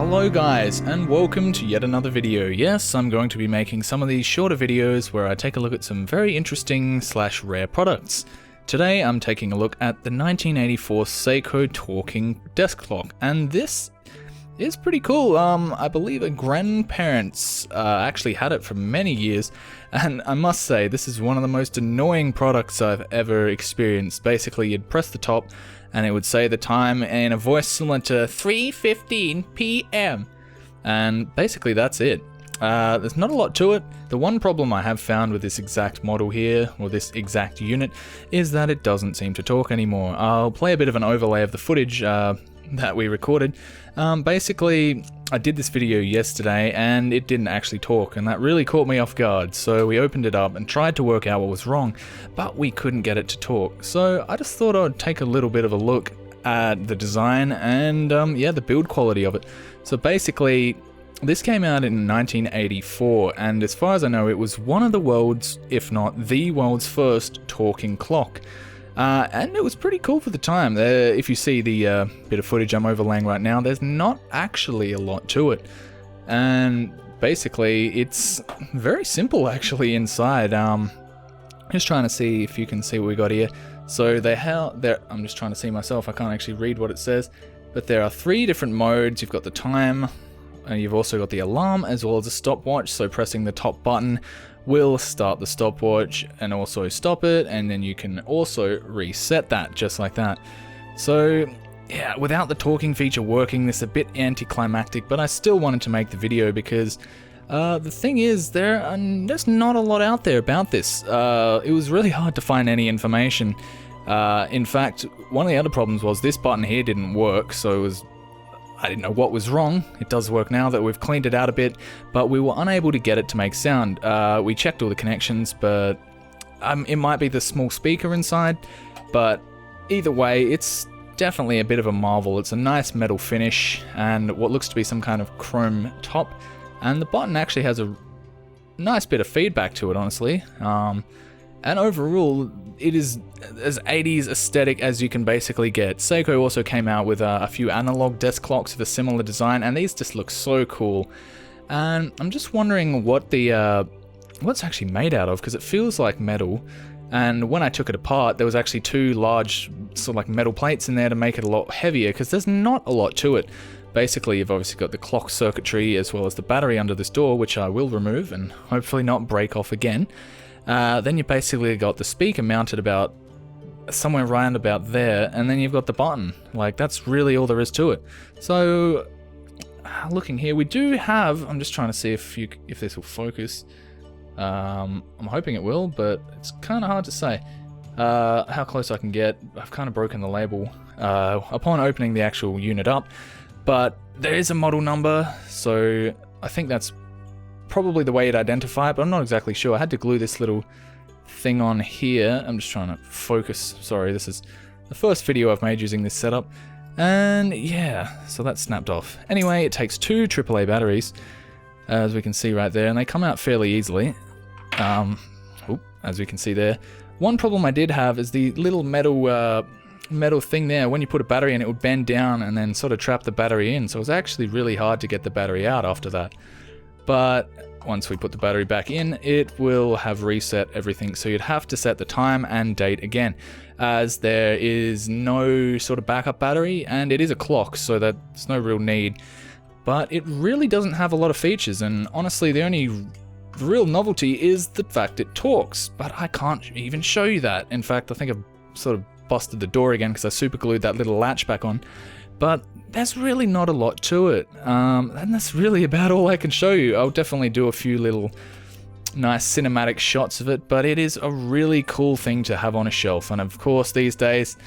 Hello guys, and welcome to yet another video. Yes, I'm going to be making some of these shorter videos where I take a look at some very interesting / rare products. Today I'm taking a look at the 1984 Seiko talking desk clock, and this is pretty cool. I believe a grandparents actually had it for many years, and I must say this is one of the most annoying products I've ever experienced. Basically, you'd press the top and it would say the time in a voice similar to 3:15 p.m. and basically that's it. There's not a lot to it. The one problem I have found with this exact model here, or this exact unit, is that it doesn't seem to talk anymore. I'll play a bit of an overlay of the footage that we recorded. Basically, I did this video yesterday and it didn't actually talk, and that really caught me off guard. So we opened it up and tried to work out what was wrong, but we couldn't get it to talk. So I just thought I'd take a little bit of a look at the design and yeah, the build quality of it. So basically, this came out in 1984, and as far as I know, it was one of the world's, if not the world's first talking clock. And it was pretty cool for the time. If you see the bit of footage I'm overlaying right now, there's not actually a lot to it. And basically, it's very simple actually inside. Just trying to see if you can see what we got here. So I'm just trying to see myself, I can't actually read what it says. But there are 3 different modes. You've got the time, and you've also got the alarm, as well as a stopwatch. So pressing the top button will start the stopwatch and also stop it, and then you can also reset that just like that. So yeah, without the talking feature working, this is a bit anticlimactic, but I still wanted to make the video because the thing is, there's not a lot out there about this. It was really hard to find any information. In fact, one of the other problems was this button here didn't work, so I didn't know what was wrong. It does work now that we've cleaned it out a bit, but we were unable to get it to make sound. We checked all the connections, but it might be the small speaker inside, but either way, it's definitely a bit of a marvel. It's a nice metal finish and what looks to be some kind of chrome top, and the button actually has a nice bit of feedback to it, honestly. And overall, it is as 80s aesthetic as you can basically get. Seiko also came out with a few analog desk clocks with a similar design, and these just look so cool. And I'm just wondering what what's actually made out of, because it feels like metal. And when I took it apart, there was actually 2 large sort of like metal plates in there to make it a lot heavier, because there's not a lot to it. Basically, you've obviously got the clock circuitry as well as the battery under this door, which I will remove and hopefully not break off again. Then you basically got the speaker mounted about somewhere around about there, and then you've got the button. Like, that's really all there is to it. So, looking here, we do have, I'm just trying to see if this will focus. I'm hoping it will, but it's kind of hard to say how close I can get. I've kind of broken the label upon opening the actual unit up, but there is a model number, so I think that's probably the way you'd identify it, but I'm not exactly sure. I had to glue this little thing on here. I'm just trying to focus. Sorry, this is the first video I've made using this setup. And yeah, so that snapped off. Anyway, it takes 2 AAA batteries, as we can see right there, and they come out fairly easily. As we can see there. One problem I did have is the little metal thing there. When you put a battery in, it would bend down and then sort of trap the battery in. So it was actually really hard to get the battery out after that. But once we put the battery back in, it will have reset everything. So you'd have to set the time and date again, as there is no sort of backup battery, and it is a clock, so there's no real need. But it really doesn't have a lot of features, and honestly, the only real novelty is the fact it talks, but I can't even show you that. In fact, I think I've sort of busted the door again because I super glued that little latch back on. But there's really not a lot to it, and that's really about all I can show you. I'll definitely do a few little nice cinematic shots of it, but it is a really cool thing to have on a shelf. And of course, these days,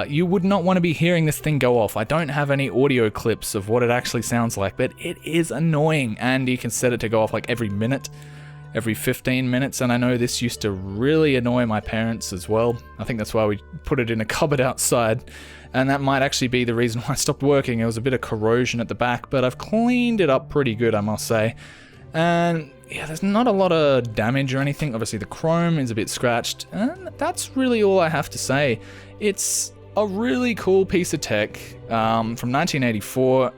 you would not want to be hearing this thing go off. I don't have any audio clips of what it actually sounds like, but it is annoying, and you can set it to go off like every minute, every 15 minutes, and I know this used to really annoy my parents as well. I think that's why we put it in a cupboard outside, and that might actually be the reason why I stopped working. There was a bit of corrosion at the back, but I've cleaned it up pretty good, I must say. And yeah, there's not a lot of damage or anything. Obviously the chrome is a bit scratched, and that's really all I have to say. It's a really cool piece of tech from 1984.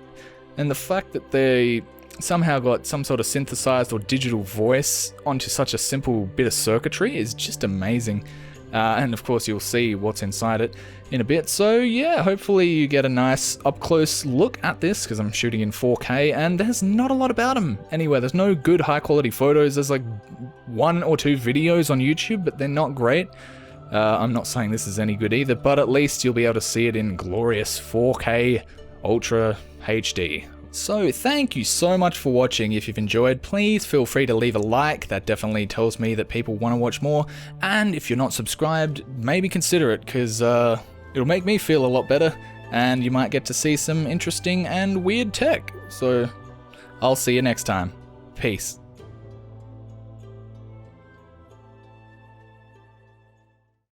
And the fact that they somehow got some sort of synthesized or digital voice onto such a simple bit of circuitry is just amazing. And of course you'll see what's inside it in a bit. So yeah, hopefully you get a nice up close look at this, because I'm shooting in 4K and there's not a lot about them anywhere. There's no good high quality photos. There's like 1 or 2 videos on YouTube, but they're not great. I'm not saying this is any good either, but at least you'll be able to see it in glorious 4K Ultra HD. So thank you so much for watching. If you've enjoyed, please feel free to leave a like. That definitely tells me that people want to watch more. And if you're not subscribed, maybe consider it, because it'll make me feel a lot better, and you might get to see some interesting and weird tech. So I'll see you next time. Peace.